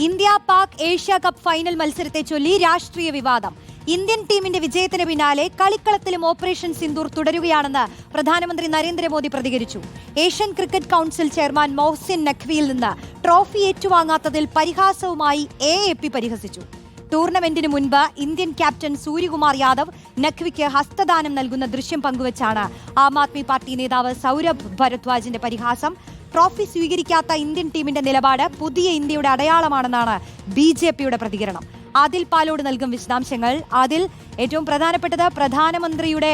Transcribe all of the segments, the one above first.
India Pak Asia cup final മത്സരത്തെ ചൊല്ലി രാഷ്ട്രീയ വിവാദം. ഇന്ത്യൻ ടീമിന്റെ വിജയത്തിന് പിന്നാലെ കളിക്കളത്തിലും ഓപ്പറേഷൻ സിന്ദൂർ തുടരുകയാണെന്ന് പ്രധാനമന്ത്രി നരേന്ദ്രമോദി പ്രതികരിച്ചു. Asian cricket council chairman Mohsin നഖ്വിയിൽ നിന്ന് ട്രോഫി ഏറ്റുവാങ്ങാത്തതിൽ പരിഹാസവുമായി AAP പരിഹസിച്ചു. ടൂർണമെന്റിന് മുൻപ് ഇന്ത്യൻ ക്യാപ്റ്റൻ സൂര്യകുമാർ യാദവ് നഖ്വിക്ക് ഹസ്തദാനം നൽകുന്ന ദൃശ്യം പങ്കുവച്ചാണ് ആം ആദ്മി പാർട്ടി നേതാവ് സൗരഭ് ഭരദ്വാജിന്റെ പരിഹാസം. ട്രോഫി സ്വീകരിക്കാത്ത ഇന്ത്യൻ ടീമിന്റെ നിലപാട് പുതിയ ഇന്ത്യയുടെ അടയാളമാണെന്നാണ് BJPയുടെ പ്രതികരണം. ആദിൽ പാലോട് നൽകും വിശദാംശങ്ങൾ. അതിൽ ഏറ്റവും പ്രധാനപ്പെട്ടത് പ്രധാനമന്ത്രിയുടെ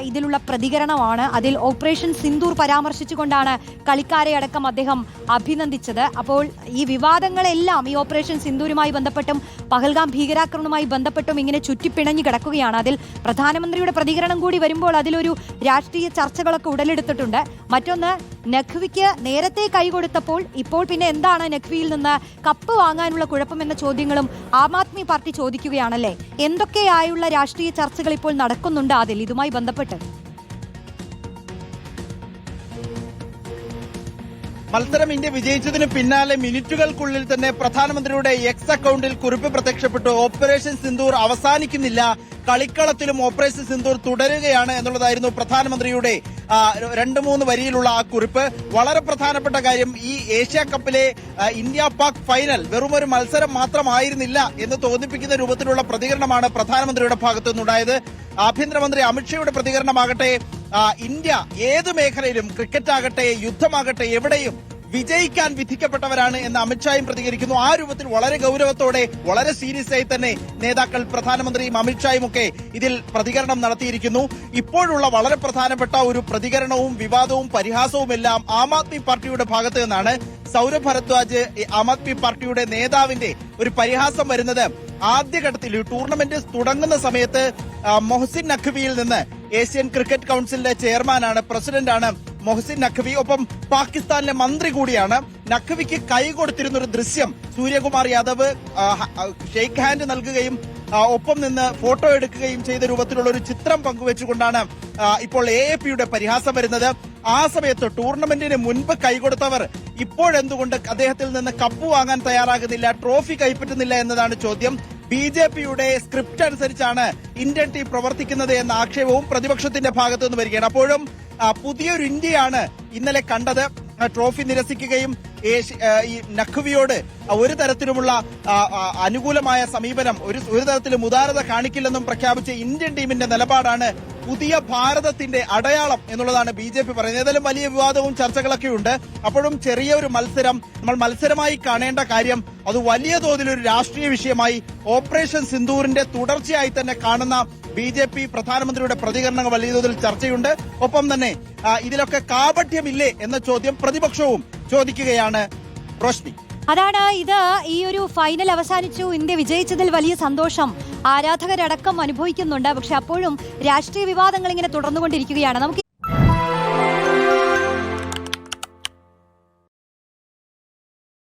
ഇതിലുള്ള പ്രതികരണമാണ്. അതിൽ ഓപ്പറേഷൻ സിന്ദൂർ പരാമർശിച്ചുകൊണ്ടാണ് കളിക്കാരെ അടക്കം അദ്ദേഹം അഭിനന്ദിച്ചത്. അപ്പോൾ ഈ വിവാദങ്ങളെല്ലാം ഈ ഓപ്പറേഷൻ സിന്ദൂരുമായി ബന്ധപ്പെട്ടും പഹൽഗാം ഭീകരാക്രമണവുമായി ബന്ധപ്പെട്ടും ഇങ്ങനെ ചുറ്റിപ്പിണഞ്ഞു കിടക്കുകയാണ്. അതിൽ പ്രധാനമന്ത്രിയുടെ പ്രതികരണം കൂടി വരുമ്പോൾ അതിലൊരു രാഷ്ട്രീയ ചർച്ചകളൊക്കെ ഉടലെടുത്തിട്ടുണ്ട്. മറ്റൊന്ന്, നഖ്വിക്ക് നേരത്തെ കൈകൊടുത്തപ്പോൾ ഇപ്പോൾ പിന്നെ എന്താണ് നഖ്വിയിൽ നിന്ന് കപ്പ് വാങ്ങാനുള്ള കുഴപ്പമെന്ന ചോദ്യങ്ങളും ആം ആദ്മി പാർട്ടി ചോദിക്കുകയാണല്ലേ. എന്തൊക്കെയായുള്ള രാഷ്ട്രീയ ചർച്ചകൾ ഇപ്പോൾ നടക്കുന്നുണ്ട് അതിൽ ഇതുമായി ബന്ധപ്പെട്ട്? മത്സരം ഇന്ത്യ വിജയിച്ചതിന് പിന്നാലെ മിനിറ്റുകൾക്കുള്ളിൽ തന്നെ പ്രധാനമന്ത്രിയുടെ എക്സ് അക്കൗണ്ടിൽ കുറിപ്പ് പ്രത്യക്ഷപ്പെട്ടു. ഓപ്പറേഷൻ സിന്ദൂർ അവസാനിക്കുന്നില്ല, കളിക്കളത്തിലും ഓപ്പറേഷൻ സിന്ദൂർ തുടരുകയാണ് എന്നുള്ളതായിരുന്നു പ്രധാനമന്ത്രിയുടെ 2-3 വരിയിലുള്ള ആ കുറിപ്പ്. വളരെ പ്രധാനപ്പെട്ട കാര്യം, ഈ ഏഷ്യ കപ്പിലെ ഇന്ത്യ പാക് ഫൈനൽ വെറുമൊരു മത്സരം മാത്രമായിരുന്നില്ല എന്ന് തോന്നിപ്പിക്കുന്ന രൂപത്തിലുള്ള പ്രതികരണമാണ് പ്രധാനമന്ത്രിയുടെ ഭാഗത്തു നിന്നുണ്ടായത്. ആഭ്യന്തരമന്ത്രി അമിത്ഷായുടെ പ്രതികരണമാകട്ടെ, ഇന്ത്യ ഏത് മേഖലയിലും, ക്രിക്കറ്റ് ആകട്ടെ യുദ്ധമാകട്ടെ എവിടെയും വിജയിക്കാൻ വിധിക്കപ്പെട്ടവരാണ് എന്ന് അമിത്ഷായും പ്രതികരിക്കുന്നു. ആ രൂപത്തിൽ വളരെ ഗൌരവത്തോടെ വളരെ സീരിയസ് ആയി തന്നെ നേതാക്കൾ, പ്രധാനമന്ത്രിയും അമിത്ഷായും ഒക്കെ ഇതിൽ പ്രതികരണം നടത്തിയിരിക്കുന്നു. ഇപ്പോഴുള്ള വളരെ പ്രധാനപ്പെട്ട ഒരു പ്രതികരണവും വിവാദവും പരിഹാസവുമെല്ലാം ആം ആദ്മി പാർട്ടിയുടെ ഭാഗത്ത് നിന്നാണ്. സൗരഭ് ഭരദ്വാജ്, ആം ആദ്മി പാർട്ടിയുടെ നേതാവിന്റെ ഒരു പരിഹാസം വരുന്നത് ആദ്യഘട്ടത്തിൽ ടൂർണമെന്റ് തുടങ്ങുന്ന സമയത്ത് മൊഹ്സിൻ നഖ്വിയിൽ നിന്ന്, ഏഷ്യൻ ക്രിക്കറ്റ് കൌൺസിലിന്റെ ചെയർമാനാണ്, പ്രസിഡന്റാണ് മൊഹ്സിൻ നഖ്വി, ഒപ്പം പാകിസ്ഥാനിലെ മന്ത്രി കൂടിയാണ്. നഖ്വിക്ക് കൈ കൊടുത്തിരുന്ന ഒരു ദൃശ്യം സൂര്യകുമാർ യാദവ് ഷെയ്ക്ക് ഹാൻഡ് നൽകുകയും ഒപ്പം നിന്ന് ഫോട്ടോ എടുക്കുകയും ചെയ്ത രൂപത്തിലുള്ള ഒരു ചിത്രം പങ്കുവെച്ചുകൊണ്ടാണ് ഇപ്പോൾ AAPയുടെ പരിഹാസം വരുന്നത്. ആ സമയത്ത് ടൂർണമെന്റിന് മുൻപ് കൈകൊടുത്തവർ ഇപ്പോഴെന്തുകൊണ്ട് അദ്ദേഹത്തിൽ നിന്ന് കപ്പ് വാങ്ങാൻ തയ്യാറാകുന്നില്ല, ട്രോഫി കൈപ്പറ്റുന്നില്ല എന്നതാണ് ചോദ്യം. BJPയുടെ സ്ക്രിപ്റ്റ് അനുസരിച്ചാണ് ഇന്ത്യൻ ടീം പ്രവർത്തിക്കുന്നത് എന്ന ആക്ഷേപവും പ്രതിപക്ഷത്തിന്റെ ഭാഗത്തു നിന്ന് വരികയാണ്. അപ്പോഴും പുതിയൊരു ഇന്ത്യയാണ് ഇന്നലെ കണ്ടത്. ട്രോഫി നിരസിക്കുകയും ഈ നഖ്വിയോട് ഒരു തരത്തിലുമുള്ള അനുകൂലമായ സമീപനം, ഒരു തരത്തിലും ഉദാരത കാണിക്കില്ലെന്നും പ്രഖ്യാപിച്ച ഇന്ത്യൻ ടീമിന്റെ നിലപാടാണ് പുതിയ ഭാരതത്തിന്റെ അടയാളം എന്നുള്ളതാണ് BJP പറയുന്നത്. ഏതായാലും വലിയ വിവാദവും ചർച്ചകളൊക്കെ ഉണ്ട്. അപ്പോഴും ചെറിയൊരു മത്സരം നമ്മൾ മത്സരമായി കാണേണ്ട കാര്യം, അത് വലിയ തോതിലൊരു രാഷ്ട്രീയ വിഷയമായി ഓപ്പറേഷൻ സിന്ദൂറിന്റെ തുടർച്ചയായി തന്നെ കാണുന്ന BJP പ്രധാനമന്ത്രിയുടെ പ്രതികരണങ്ങൾ വലിയ തോതിൽ ചർച്ചയുണ്ട്. ഒപ്പം തന്നെ ഇതിലൊക്കെ കാപട്യമില്ലേ എന്ന ചോദ്യം പ്രതിപക്ഷവും ചോദിക്കുകയാണ്. റോഷ്നി, അതാണ് ഇത്. ഈ ഒരു ഫൈനൽ അവസാനിച്ചു, ഇന്ത്യ വിജയിച്ചതിൽ വലിയ സന്തോഷം ആരാധകരടക്കം അനുഭവിക്കുന്നുണ്ട്. പക്ഷെ അപ്പോഴും രാഷ്ട്രീയ വിവാദങ്ങൾ ഇങ്ങനെ തുടർന്നുകൊണ്ടിരിക്കുകയാണ്. നമുക്ക്